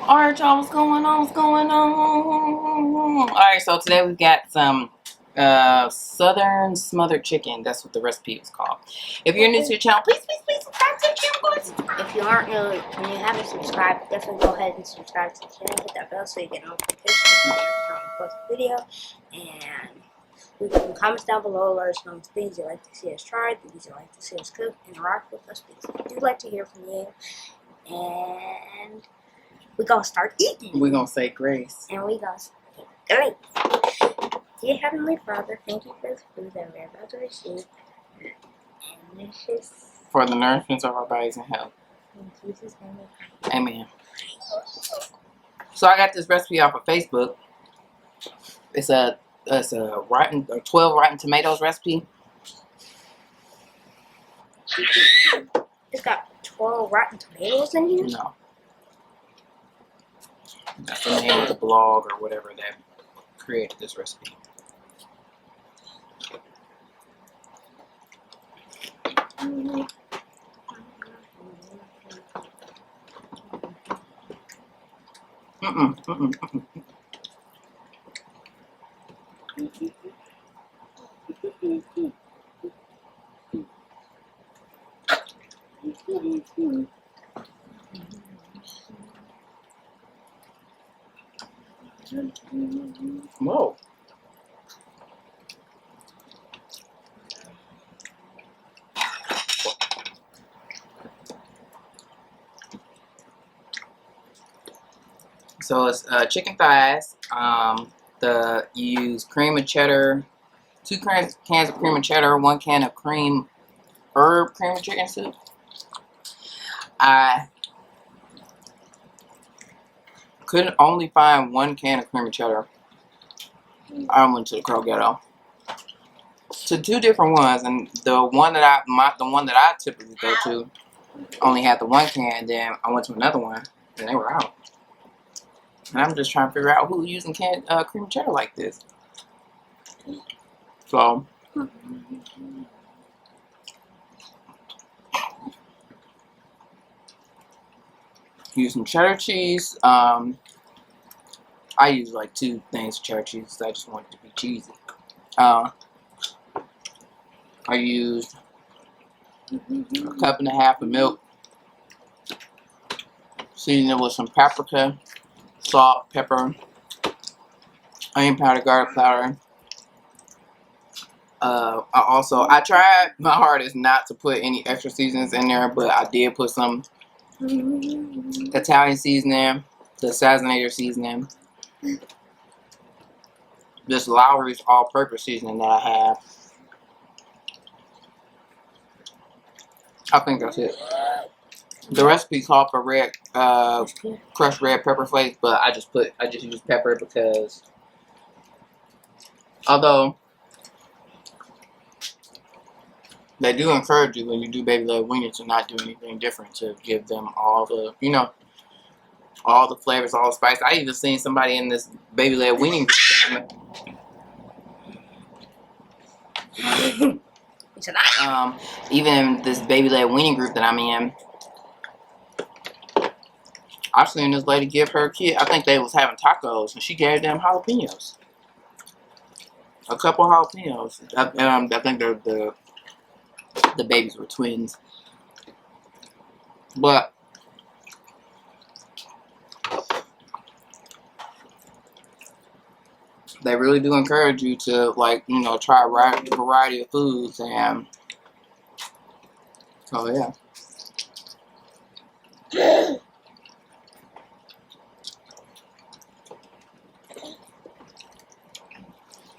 Alright, y'all, what's going on? What's going on? Alright, so today we got some Southern smothered chicken. That's what the recipe is called. If you're new to the channel, please subscribe to the channel. If you aren't really, when you haven't subscribed, definitely go ahead and subscribe to the channel. Hit that bell so you get notifications when we post a video. And leave some comments down below. Let us know things you'd like to see us try, things you'd like to see us cook, interact with us. Because we do like to hear from you. And we're going to start eating. We're going to say grace. And we're going to say grace. Dear Heavenly Father, thank you for this food that we're about to receive. And this is for the nourishment of our bodies and health. in Jesus' name. Amen. So I got this recipe off of Facebook. It's a 12 rotten tomatoes recipe. It's got 12 rotten tomatoes in here? No. That's the name of the blog or whatever that created this recipe. Whoa. So it's chicken thighs. You use cream and cheddar, 2 cans of cream and cheddar, 1 can of herb cream and chicken soup. I couldn't only find 1 can of cream and cheddar. I went to the Crow Ghetto to 2 different ones, and the one that I typically go to only had the 1 can. Then I went to another one, and they were out. And I'm just trying to figure out who's using cream and cheddar like this. So use some cheddar cheese. I use like 2 things of cheddar cheese. I just want it to be cheesy. I used a 1.5 cups of milk. Season it with some paprika, salt, pepper, onion powder, garlic powder. I tried my hardest not to put any extra seasonings in there, but I did put some Italian seasoning, the Sazinator seasoning, this Lowry's all-purpose seasoning that I have. I think that's it. The recipe called for crushed red pepper flakes, but I just used pepper because although they do encourage you when you do baby led weenies to not do anything different, to give them all the, all the flavors, all the spice. I even seen somebody in this baby led weaning even this baby led weaning group that I'm in, I've seen this lady give her kid, I think they was having tacos, and she gave them jalapenos. A couple jalapenos. I think the babies were twins. But they really do encourage you to, try a variety of foods, and so yeah.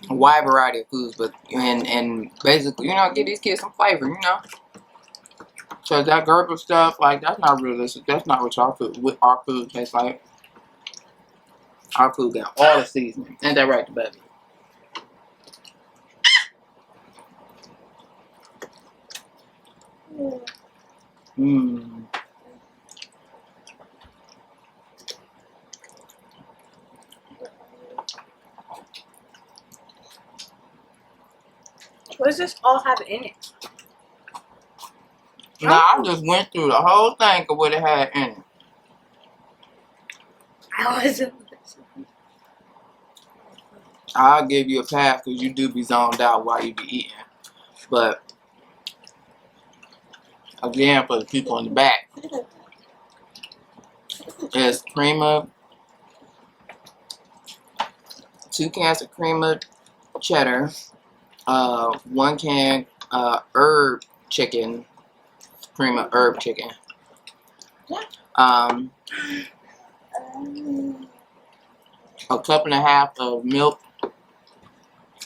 A wide variety of foods, but and basically, give these kids some flavor, So that Gerber stuff, that's not realistic. That's not what our food tastes like. Our food got all the seasoning. Ain't that right, baby? Mmm. What does this all have in it? Now, I just went through the whole thing of what it had in it. I wasn't listening. I'll give you a pass because you do be zoned out while you be eating. But again, for the people in the back, it's cream of 2 cans of cream of cheddar, 1 can herb chicken, cream of herb chicken, a cup and a half of milk.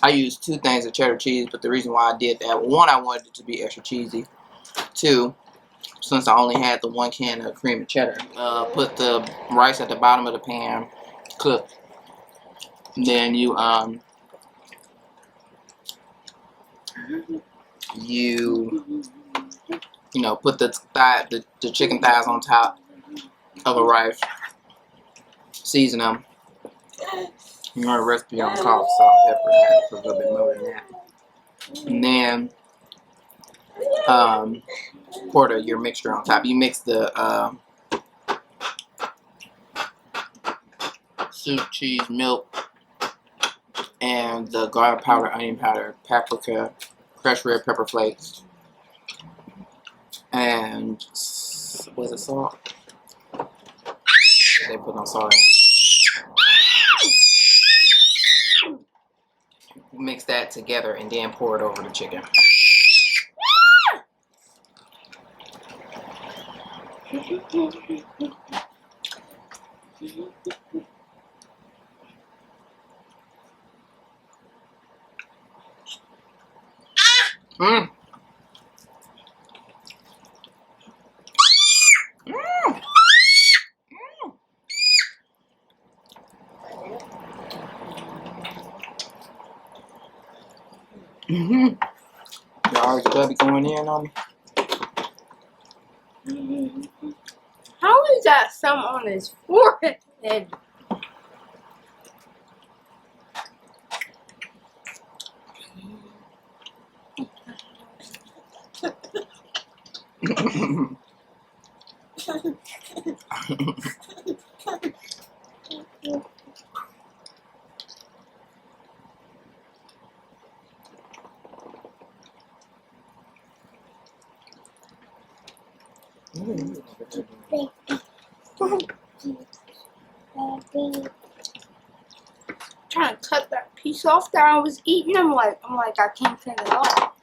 I used 2 things of cheddar cheese, but the reason why I did that, 1, I wanted it to be extra cheesy. 2, since I only had the 1 can of cream of cheddar, put the rice at the bottom of the pan, cook. Then you know, put the chicken thighs on top of a rice, season them. You know the recipe on cough, salt, pepper, a little bit more than that. And then pour your mixture on top. You mix the soup, cheese, milk, and the garlic powder, onion powder, paprika, crushed red pepper flakes, and was it salt? They put no salt in it. Mix that together and then pour it over the chicken. Mmm. Mm-hmm. Y'all already going in on me. How is that some on his forehead? Trying to cut that piece off that I was eating. I'm like, I can't cut it off.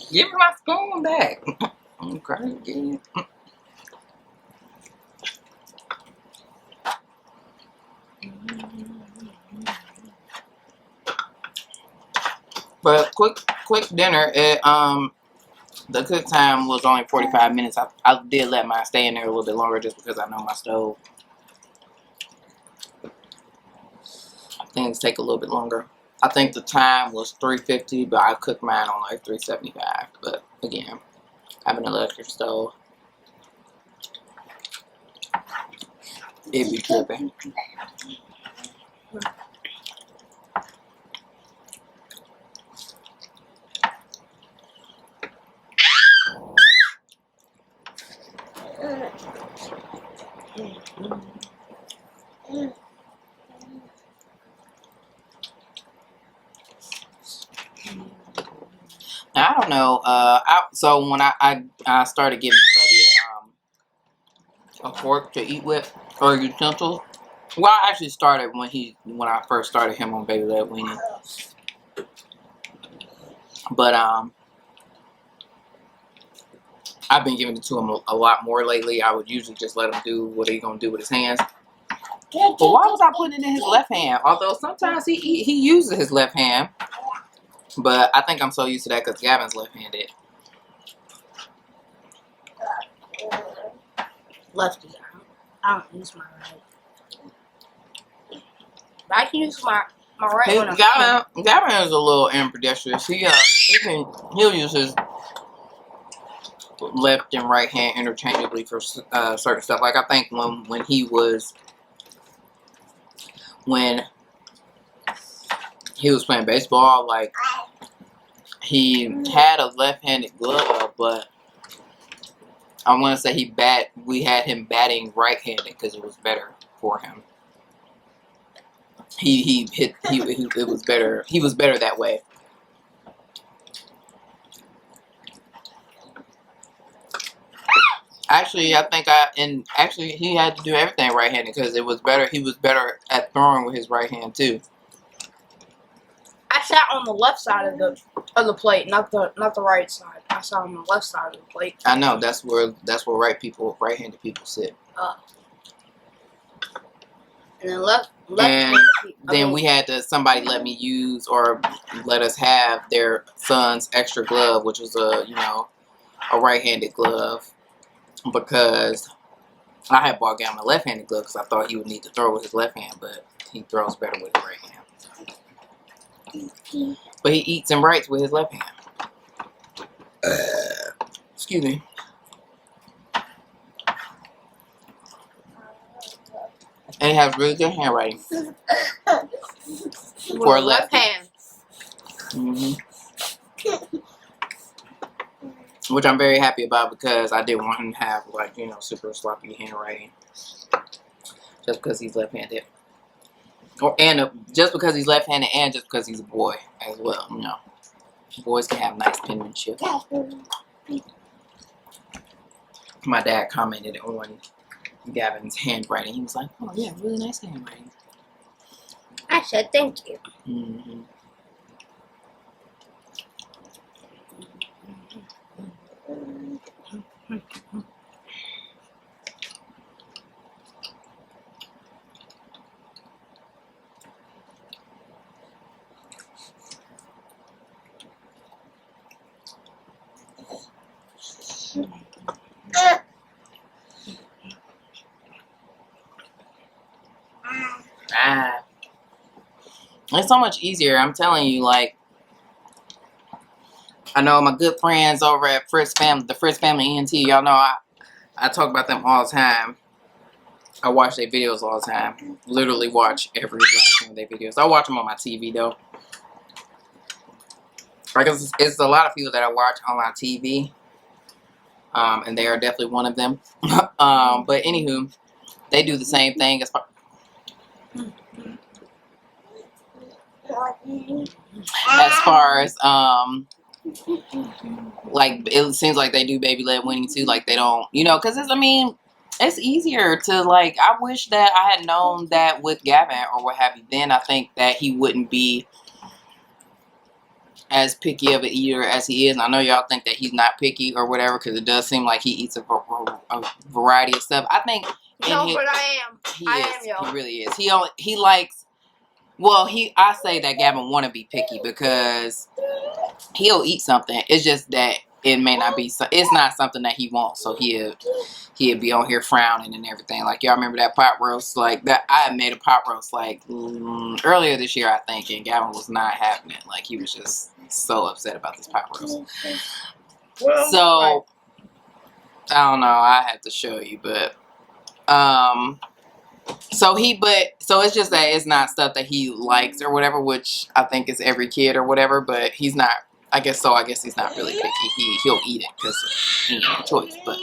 Give me my spoon back. I'm crying again. But quick dinner. The cook time was only 45 minutes. I did let mine stay in there a little bit longer just because I know my stove. Things take a little bit longer. I think the time was 350, but I cooked mine on like 375. But again, having an electric stove, it'd be tripping. I don't know. So when I started giving Buddy a fork to eat with or utensil. Well, I actually started when I first started him on baby led weaning. But I've been giving it to him a lot more lately. I would usually just let him do what he's gonna do with his hands. But why was I putting it in his left hand? Although sometimes he uses his left hand. But I think I'm so used to that because Gavin's left-handed. Lefty. I don't use my right. But I can use my right one. Gavin is a little ambidextrous. He'll use his left and right hand interchangeably for certain stuff. Like I think when he was playing baseball, like he had a left-handed glove, but I want to say we had him batting right-handed because it was better for him. It was better. He was better that way. Actually, I think he had to do everything right-handed because it was better. He was better at throwing with his right hand too. I sat on the left side of the plate, not the right side. I sat on the left side of the plate. I know that's where right-handed people sit. And then left. Then we had somebody let me use or let us have their son's extra glove, which was a right-handed glove, because I had bought Gavin a left-handed glove because I thought he would need to throw with his left hand, but he throws better with his right hand. But he eats and writes with his left hand. Excuse me. And he has really good handwriting for a left hand. Which I'm very happy about because I didn't want him to have super sloppy handwriting just because he's left-handed. Just because he's left-handed and just because he's a boy as well. Boys can have nice penmanship. My dad commented on Gavin's handwriting. He was like, "Oh yeah, really nice handwriting." I said thank you. It's so much easier. I'm telling you, like, I know my good friends over at the Fritz Family ENT. Y'all know I talk about them all the time. I watch their videos all the time. Literally watch every last one of their videos. I watch them on my TV though. Because it's a lot of people that I watch on my TV. And they are definitely one of them. But anywho, they do the same thing as far as like it seems like they do baby-led weaning too. Like they don't, because it's easier to like. I wish that I had known that with Gavin or what have you. Then I think that he wouldn't be as picky of an eater as he is. And I know y'all think that he's not picky or whatever because it does seem like he eats a variety of stuff. I think. But I am. He really is. He likes. Well, I say that Gavin want to be picky because he'll eat something. It's just that it may not be. It's not something that he wants. So he'll be on here frowning and everything. Like y'all remember that pot roast? Like that I had made a pot roast like earlier this year, I think, and Gavin was not having it. Like he was just so upset about this pot roast. So I don't know. I have to show you, but so it's just that it's not stuff that he likes or whatever, which I think is every kid or whatever, but he's not, I guess he's not really picky. He'll eat it because he ain't no choice, but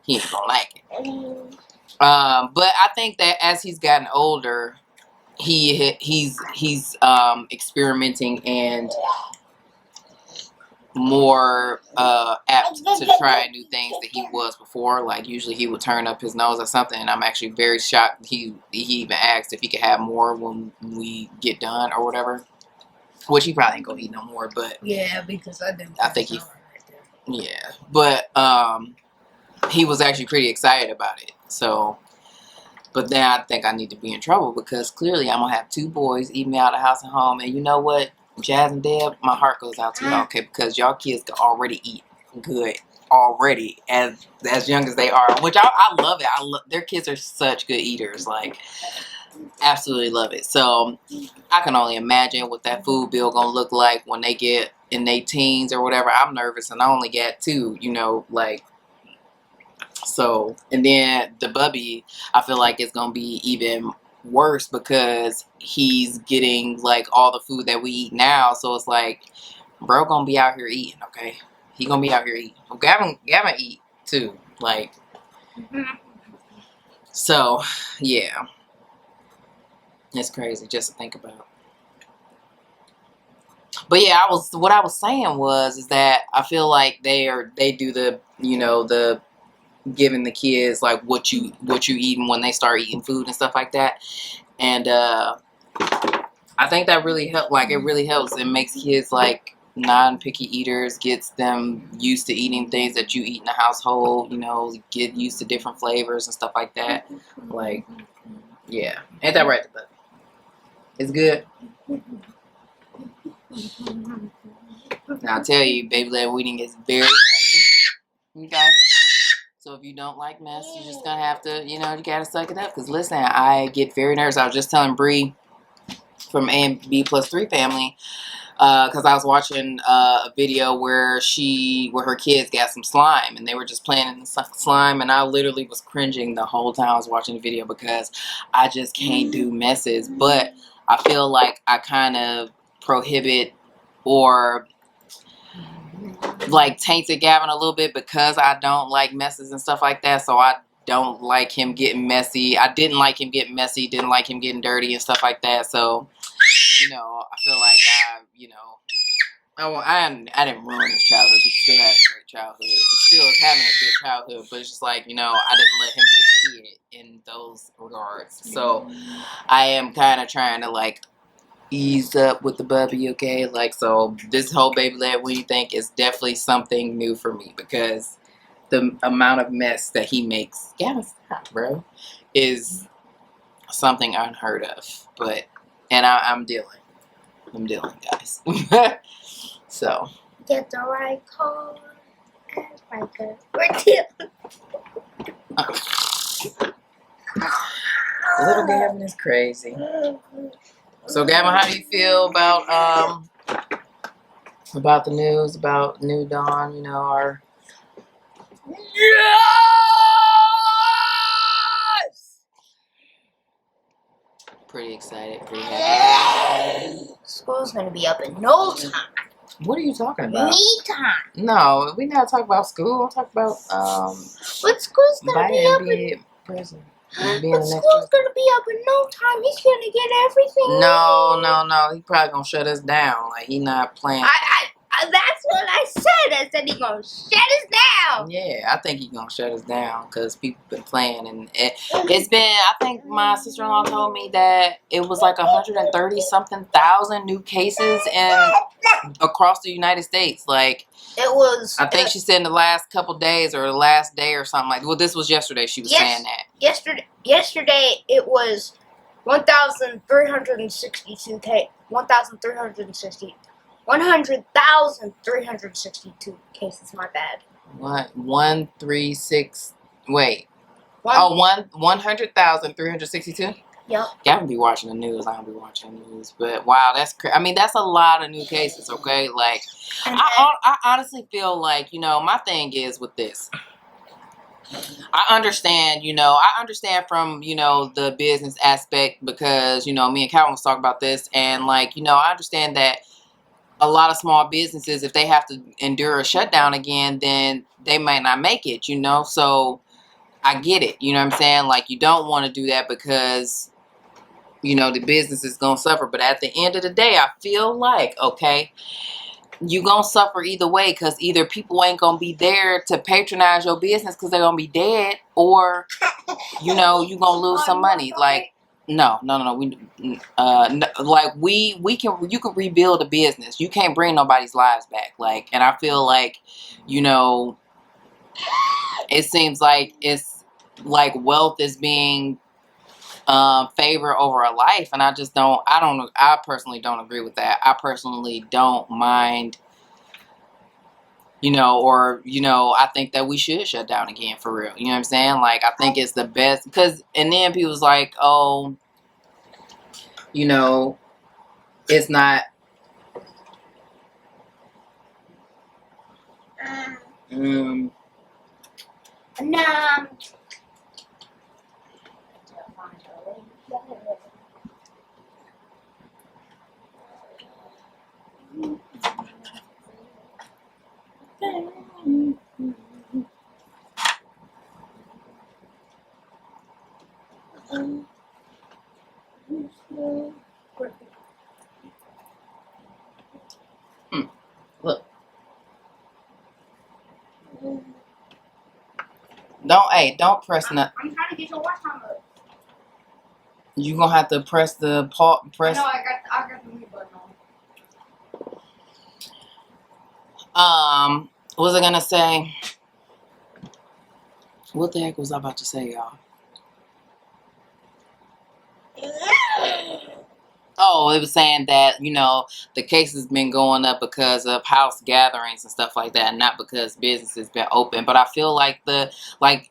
he ain't gonna like it. But I think that as he's gotten older, he's experimenting and more apt to try new things than he was before. Like usually he would turn up his nose at something, and I'm actually very shocked he even asked if he could have more when we get done or whatever, which he probably ain't gonna eat no more. But yeah, because I think but he was actually pretty excited about it. So but then I think I need to be in trouble because clearly I'm gonna have two boys eating me out of house and home, and you know what? Jazz and Deb, my heart goes out to y'all, okay, because y'all kids can already eat good already as young as they are, which I love it. Their kids are such good eaters, like absolutely love it. So I can only imagine what that food bill gonna look like when they get in their teens or whatever. I'm nervous, and I only got 2, like. So, and then the bubby, I feel like it's gonna be even worse because he's getting like all the food that we eat now. So it's like, bro, gonna be out here eating, okay? He gonna be out here eating. Gavin eat too, like. So, yeah, it's crazy just to think about. But yeah, what I was saying is that I feel like they do the the giving the kids like what you eating when they start eating food and stuff like that, and I think that really help. Like it really helps. It makes kids like non-picky eaters, gets them used to eating things that you eat in the household. Get used to different flavors and stuff like that. Like, yeah, ain't that right? But it's good. Now I'll tell you, baby led weeding is very messy. Okay. So if you don't like mess, you're just gonna have to, you gotta suck it up. Cause listen, I get very nervous. I was just telling Bree from A&B+3 family, cause I was watching a video where her kids got some slime and they were just playing in the slime, and I literally was cringing the whole time I was watching the video because I just can't do messes. But I feel like I kind of prohibit or like tainted Gavin a little bit because I don't like messes and stuff like that. So I don't like him getting messy. I didn't like him getting messy, didn't like him getting dirty and stuff like that. So, I feel like I didn't ruin his childhood. He still had a great childhood. He still is having a good childhood, but it's just like, I didn't let him be a kid in those regards. So I am kind of trying to like ease up with the bubby, okay? Like, so this whole baby led weenie thing is definitely something new for me because the amount of mess that he makes, stop, bro, is something unheard of. But, and I'm dealing, guys. So. Get the right call. We're dealing. Little Gavin is crazy. So Gavin, how do you feel about the news about New Dawn? Our pretty excited, pretty happy. School's gonna be up in no time. What are you talking about? Me time. No, we not talking about school. I'm talking about But school's gonna be up in prison. But school's gonna be up in no time. He's gonna get everything. No. He probably gonna shut us down. Like he not playing. That's what I said. I said he gonna shut us down. Yeah, I think he gonna shut us down because people been playing, and it's been. I think my sister-in-law told me that it was like 130-something thousand new cases across the United States. Like it was. I think she said in the last couple days or the last day or something like. Well, this was yesterday. She was saying that. Yesterday it was 1,362 cases. 100,362 cases. My bad. What? 136. Wait. 100,362. Yep. Gavin be watching the news. I don't be watching the news. But wow, that's crazy. I mean, that's a lot of new cases. Okay, like I honestly feel like my thing is with this. I understand. I understand from the business aspect because me and Calvin was talking about this, and like I understand that. A lot of small businesses, if they have to endure a shutdown again, then they might not make it, So I get it. You know what I'm saying? Like, you don't want to do that because, the business is going to suffer. But at the end of the day, I feel like, okay, you're going to suffer either way because either people ain't going to be there to patronize your business because they're going to be dead, or, you're going to lose some money. Like, No. You can rebuild a business. You can't bring nobody's lives back. Like, and I feel like, it seems like it's like wealth is being favor over a life, and I personally don't agree with that. I personally don't mind, I think that we should shut down again for real. You know what I'm saying? Like, I think it's the best, because, and then people's like, oh, it's not, look. Don't press nothing. I'm trying to get your watch time up. You gonna have to press the press. No, I got the mute button on. What was I gonna say? What the heck was I about to say, y'all? Oh, it was saying that, the case has been going up because of house gatherings and stuff like that, not because business has been open. But I feel like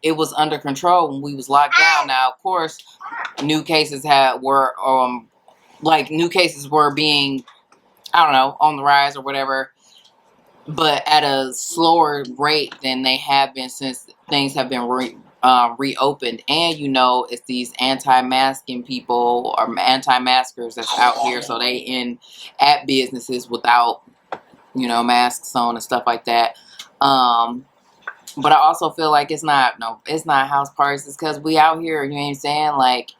it was under control when we was locked down. Now, of course, new cases were being, I don't know, on the rise or whatever, but at a slower rate than they have been since things have been reopened. And it's these anti-masking people or anti-maskers that's out here, so they in at businesses without masks on and stuff like that. But I also feel like it's not house parties. It's because we out here, you know what I'm saying, like.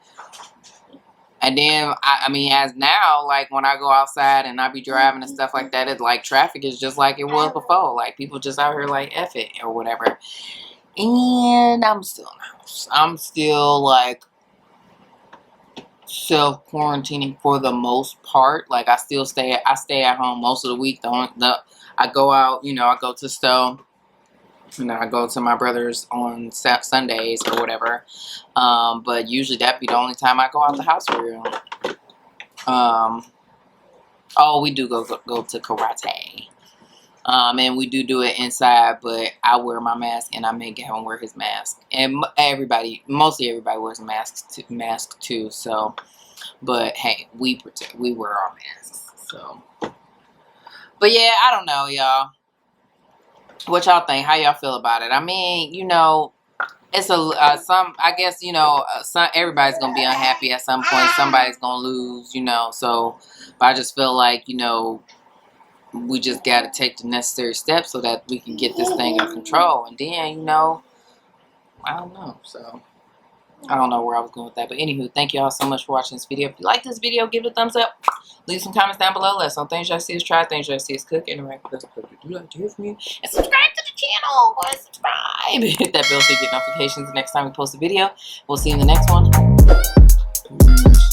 And then, I mean, as now, like, when I go outside and I be driving and stuff like that, it's like traffic is just like it was before. Like, people just out here like, F it or whatever. And I'm still in the house. I'm still, like, self-quarantining for the most part. Like, I stay at home most of the week. I go out, I go to the store. I go to my brother's on Sundays or whatever. But usually that'd be the only time I go out the house for real. We do go to karate. And we do it inside, but I wear my mask and I make Gavin wear his mask. And mostly everybody wears a mask too. So, but hey, we wear our masks. So, but yeah, I don't know, y'all. What y'all think? How y'all feel about it? I mean, it's I guess, everybody's going to be unhappy at some point. Somebody's going to lose, so, but I just feel like, we just got to take the necessary steps so that we can get this thing under control. And then, I don't know. So, I don't know where I was going with that. But anywho, thank you all so much for watching this video. If you like this video, give it a thumbs up. Leave some comments down below. Let us know things y'all see us try, things y'all see us cook, interact with us. If you like to hear from you, and subscribe to the channel. Go ahead, subscribe. Hit that bell so you get notifications the next time we post a video. We'll see you in the next one. Peace.